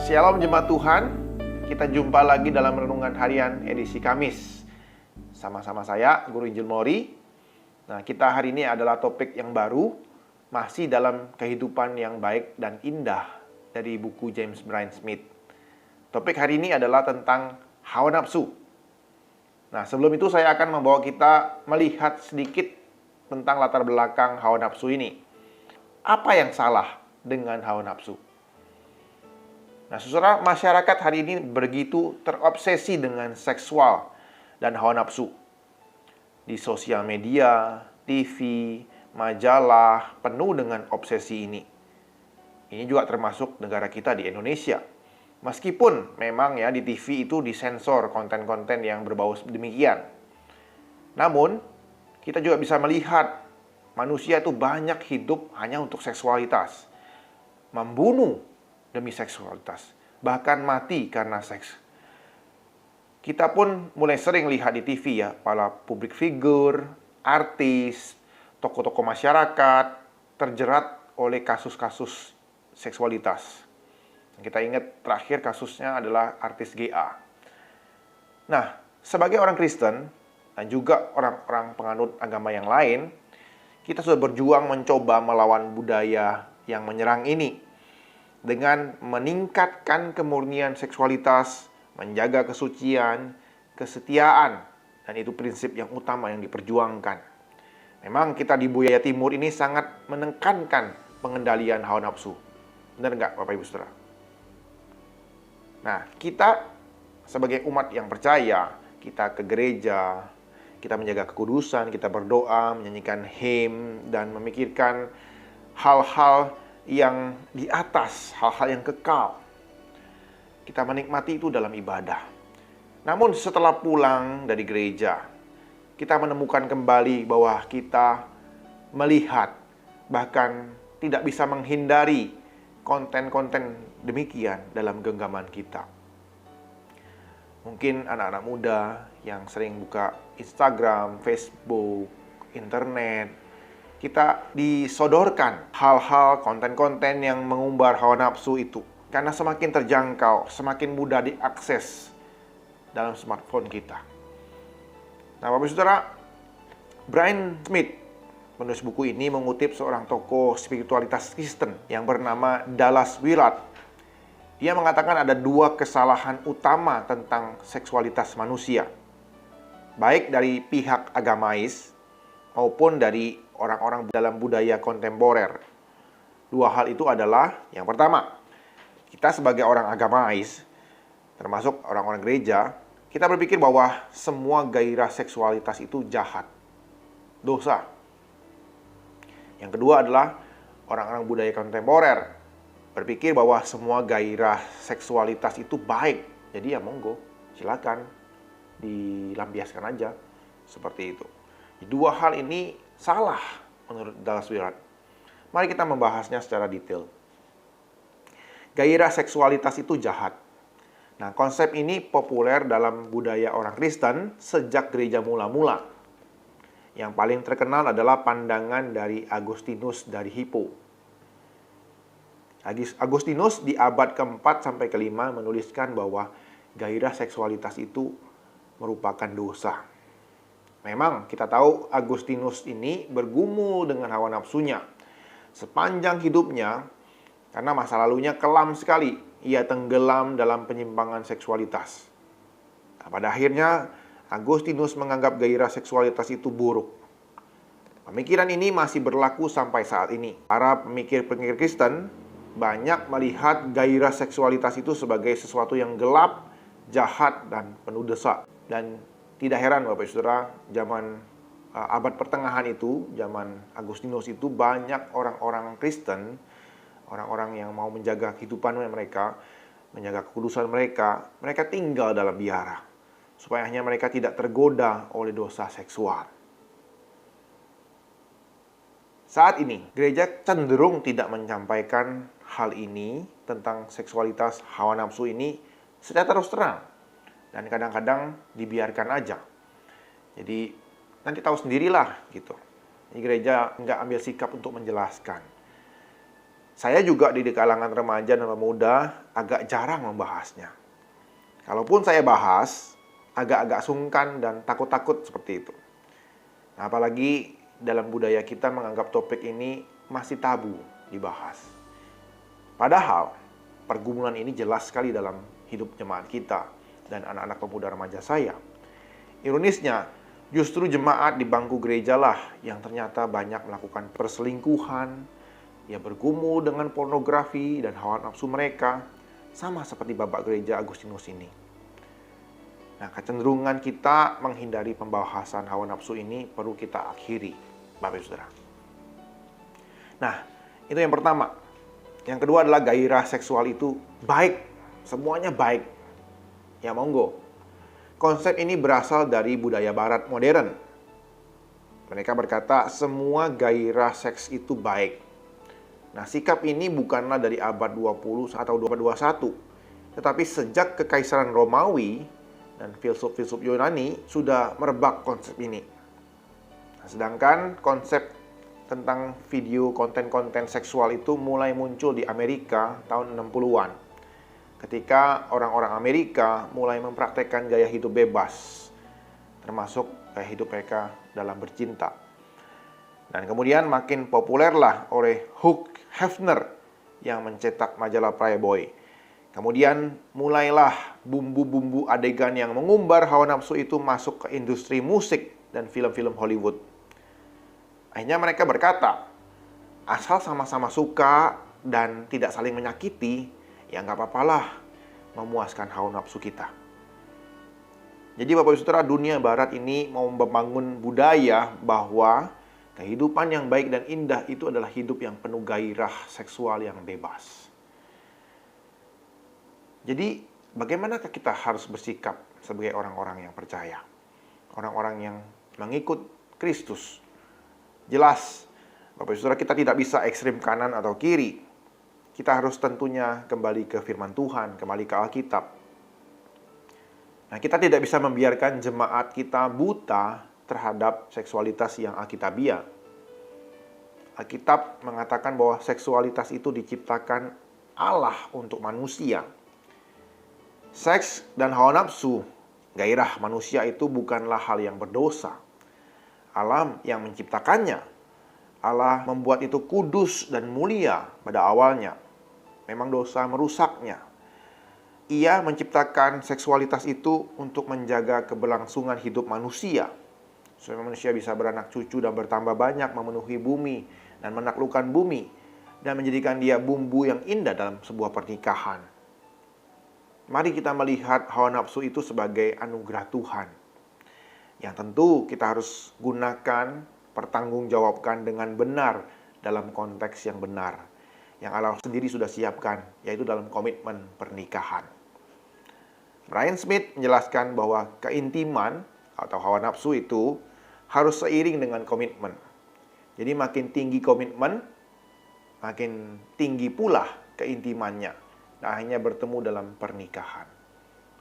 Shalom jemaat Tuhan, kita jumpa lagi dalam Renungan Harian edisi Kamis. Sama-sama saya, Guru Injil Mori. Nah, kita hari ini adalah topik yang baru, masih dalam kehidupan yang baik dan indah dari buku James Bryan Smith. Topik hari ini adalah tentang hawa nafsu. Nah, sebelum itu saya akan membawa kita melihat sedikit tentang latar belakang hawa nafsu ini. Apa yang salah dengan hawa nafsu? Nah, saudara, masyarakat hari ini begitu terobsesi dengan seksual dan hawa nafsu. Di sosial media, TV, majalah, penuh dengan obsesi ini. Ini juga termasuk negara kita di Indonesia. Meskipun memang ya di TV itu disensor konten-konten yang berbau demikian. Namun, kita juga bisa melihat manusia itu banyak hidup hanya untuk seksualitas. Membunuh demi seksualitas, bahkan mati karena seks. Kita pun mulai sering lihat di TV ya, para public figure, artis, tokoh-tokoh masyarakat terjerat oleh kasus-kasus seksualitas. Kita ingat terakhir kasusnya adalah artis GA. Nah, sebagai orang Kristen dan juga orang-orang penganut agama yang lain, kita sudah berjuang mencoba melawan budaya yang menyerang ini dengan meningkatkan kemurnian seksualitas, menjaga kesucian, kesetiaan, dan itu prinsip yang utama yang diperjuangkan. Memang kita di budaya timur ini sangat menekankan pengendalian hawa nafsu. Benar nggak, Bapak Ibu Saudara? Nah, kita sebagai umat yang percaya, kita ke gereja, kita menjaga kekudusan, kita berdoa, menyanyikan hymn, dan memikirkan hal-hal yang di atas, hal-hal yang kekal. Kita menikmati itu dalam ibadah. Namun setelah pulang dari gereja, kita menemukan kembali bahwa kita melihat, bahkan tidak bisa menghindari konten-konten demikian dalam genggaman kita. Mungkin anak-anak muda yang sering buka Instagram, Facebook, internet, kita disodorkan hal-hal, konten-konten yang mengumbar hawa nafsu itu. Karena semakin terjangkau, semakin mudah diakses dalam smartphone kita. Nah, Bapak Saudara, Bryan Smith, penulis buku ini, mengutip seorang tokoh spiritualitas Kristen yang bernama Dallas Willard. Dia mengatakan ada dua kesalahan utama tentang seksualitas manusia, baik dari pihak agamais maupun dari orang-orang dalam budaya kontemporer. Dua hal itu adalah, yang pertama, kita sebagai orang agamais, termasuk orang-orang gereja, kita berpikir bahwa semua gairah seksualitas itu jahat, dosa. Yang kedua adalah orang-orang budaya kontemporer, berpikir bahwa semua gairah seksualitas itu baik. Jadi ya monggo, silakan dilampiaskan aja, seperti itu. Dua hal ini salah menurut Dallas Willard. Mari kita membahasnya secara detail. Gairah seksualitas itu jahat. Nah, konsep ini populer dalam budaya orang Kristen sejak gereja mula-mula. Yang paling terkenal adalah pandangan dari Agustinus dari Hippo. Agustinus di abad ke-4 sampai ke-5 menuliskan bahwa gairah seksualitas itu merupakan dosa. Memang kita tahu Agustinus ini bergumul dengan hawa nafsunya sepanjang hidupnya karena masa lalunya kelam sekali. Ia tenggelam dalam penyimpangan seksualitas. Nah, pada akhirnya Agustinus menganggap gairah seksualitas itu buruk. Pemikiran ini masih berlaku sampai saat ini. Para pemikir-pemikir Kristen banyak melihat gairah seksualitas itu sebagai sesuatu yang gelap, jahat, dan penuh dosa. Dan tidak heran Bapak Saudara, zaman abad pertengahan itu, zaman Agustinus itu banyak orang-orang Kristen, orang-orang yang mau menjaga kehidupan mereka, menjaga kekudusan mereka, mereka tinggal dalam biara, supaya hanya mereka tidak tergoda oleh dosa seksual. Saat ini, gereja cenderung tidak menyampaikan hal ini tentang seksualitas hawa nafsu ini secara terus terang. Dan kadang-kadang dibiarkan aja. Jadi nanti tahu sendirilah gitu. Ini gereja nggak ambil sikap untuk menjelaskan. Saya juga di kalangan remaja dan pemuda agak jarang membahasnya. Kalaupun saya bahas, agak-agak sungkan dan takut-takut seperti itu. Nah, apalagi dalam budaya kita menganggap topik ini masih tabu dibahas. Padahal, pergumulan ini jelas sekali dalam hidup jemaat kita dan anak-anak pemuda remaja saya. Ironisnya, justru jemaat di bangku gereja lah yang ternyata banyak melakukan perselingkuhan, ya bergumul dengan pornografi dan hawa nafsu mereka, sama seperti bapak gereja Agustinus ini. Nah, kecenderungan kita menghindari pembahasan hawa nafsu ini perlu kita akhiri, Bapak Ibu Saudara. Nah, itu yang pertama. Yang kedua adalah gairah seksual itu baik, semuanya baik. Ya monggo. Konsep ini berasal dari budaya barat modern. Mereka berkata semua gairah seks itu baik. Nah, sikap ini bukanlah dari abad 20 atau abad 21, tetapi sejak Kekaisaran Romawi dan filsuf-filsuf Yunani sudah merebak konsep ini. Nah, sedangkan konsep tentang video konten-konten seksual itu mulai muncul di Amerika tahun 60-an. Ketika orang-orang Amerika mulai mempraktekkan gaya hidup bebas, termasuk gaya hidup mereka dalam bercinta. Dan kemudian makin populerlah oleh Hugh Hefner yang mencetak majalah Playboy. Kemudian mulailah bumbu-bumbu adegan yang mengumbar hawa nafsu itu masuk ke industri musik dan film-film Hollywood. Akhirnya mereka berkata, asal sama-sama suka dan tidak saling menyakiti, ya nggak apa-apalah memuaskan hawa nafsu kita. Jadi Bapak Ibu Saudara, dunia barat ini mau membangun budaya bahwa kehidupan yang baik dan indah itu adalah hidup yang penuh gairah seksual yang bebas. Jadi, bagaimanakah kita harus bersikap sebagai orang-orang yang percaya? Orang-orang yang mengikut Kristus. Jelas, Bapak Ibu Saudara, kita tidak bisa ekstrim kanan atau kiri. Kita harus tentunya kembali ke firman Tuhan, kembali ke Alkitab. Nah, kita tidak bisa membiarkan jemaat kita buta terhadap seksualitas yang alkitabiah. Alkitab mengatakan bahwa seksualitas itu diciptakan Allah untuk manusia. Seks dan hawa nafsu, gairah manusia itu bukanlah hal yang berdosa. Allah yang menciptakannya. Allah membuat itu kudus dan mulia pada awalnya. Memang dosa merusaknya. Ia menciptakan seksualitas itu untuk menjaga keberlangsungan hidup manusia. Supaya manusia bisa beranak cucu dan bertambah banyak, memenuhi bumi dan menaklukkan bumi, dan menjadikan dia bumbu yang indah dalam sebuah pernikahan. Mari kita melihat hawa nafsu itu sebagai anugerah Tuhan, yang tentu kita harus gunakan, pertanggungjawabkan dengan benar dalam konteks yang benar, yang Allah sendiri sudah siapkan, yaitu dalam komitmen pernikahan. Brian Smith menjelaskan bahwa keintiman atau hawa nafsu itu harus seiring dengan komitmen. Jadi makin tinggi komitmen, makin tinggi pula keintimannya. Dan akhirnya bertemu dalam pernikahan.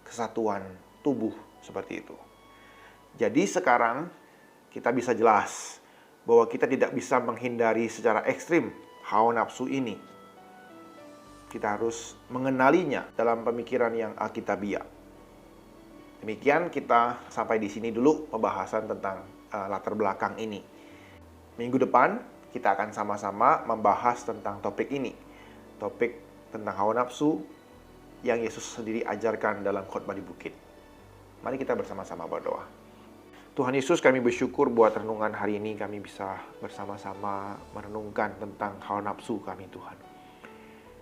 Kesatuan tubuh seperti itu. Jadi sekarang kita bisa jelas bahwa kita tidak bisa menghindari secara ekstrim hawa nafsu ini. Kita harus mengenalinya dalam pemikiran yang alkitabiah. Demikian kita sampai di sini dulu pembahasan tentang latar belakang ini. Minggu depan kita akan sama-sama membahas tentang topik ini. Topik tentang hawa nafsu yang Yesus sendiri ajarkan dalam khotbah di bukit. Mari kita bersama-sama berdoa. Tuhan Yesus, kami bersyukur buat renungan hari ini kami bisa bersama-sama merenungkan tentang hawa nafsu kami, Tuhan.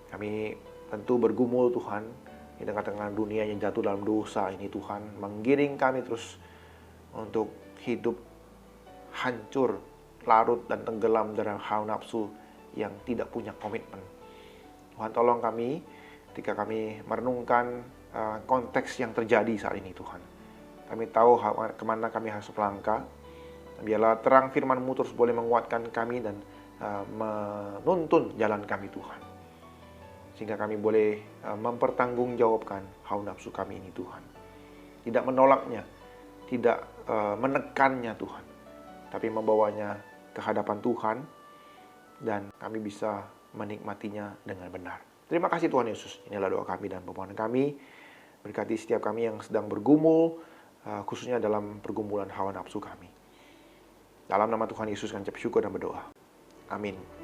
Kami tentu bergumul, Tuhan, di tengah-tengah dunia yang jatuh dalam dosa ini, Tuhan, menggiring kami terus untuk hidup hancur, larut dan tenggelam dalam hawa nafsu yang tidak punya komitmen. Tuhan, tolong kami ketika kami merenungkan konteks yang terjadi saat ini, Tuhan. Kami tahu kemana kami harus melangkah. Biarlah terang firman-Mu terus boleh menguatkan kami dan menuntun jalan kami, Tuhan. Sehingga kami boleh mempertanggungjawabkan hawa nafsu kami ini, Tuhan. Tidak menolaknya, tidak menekannya, Tuhan. Tapi membawanya ke hadapan Tuhan. Dan kami bisa menikmatinya dengan benar. Terima kasih Tuhan Yesus. Inilah doa kami dan permohonan kami. Berkati setiap kami yang sedang bergumul, khususnya dalam pergumulan hawa nafsu kami. Dalam nama Tuhan Yesus kami ucap syukur dan berdoa. Amin.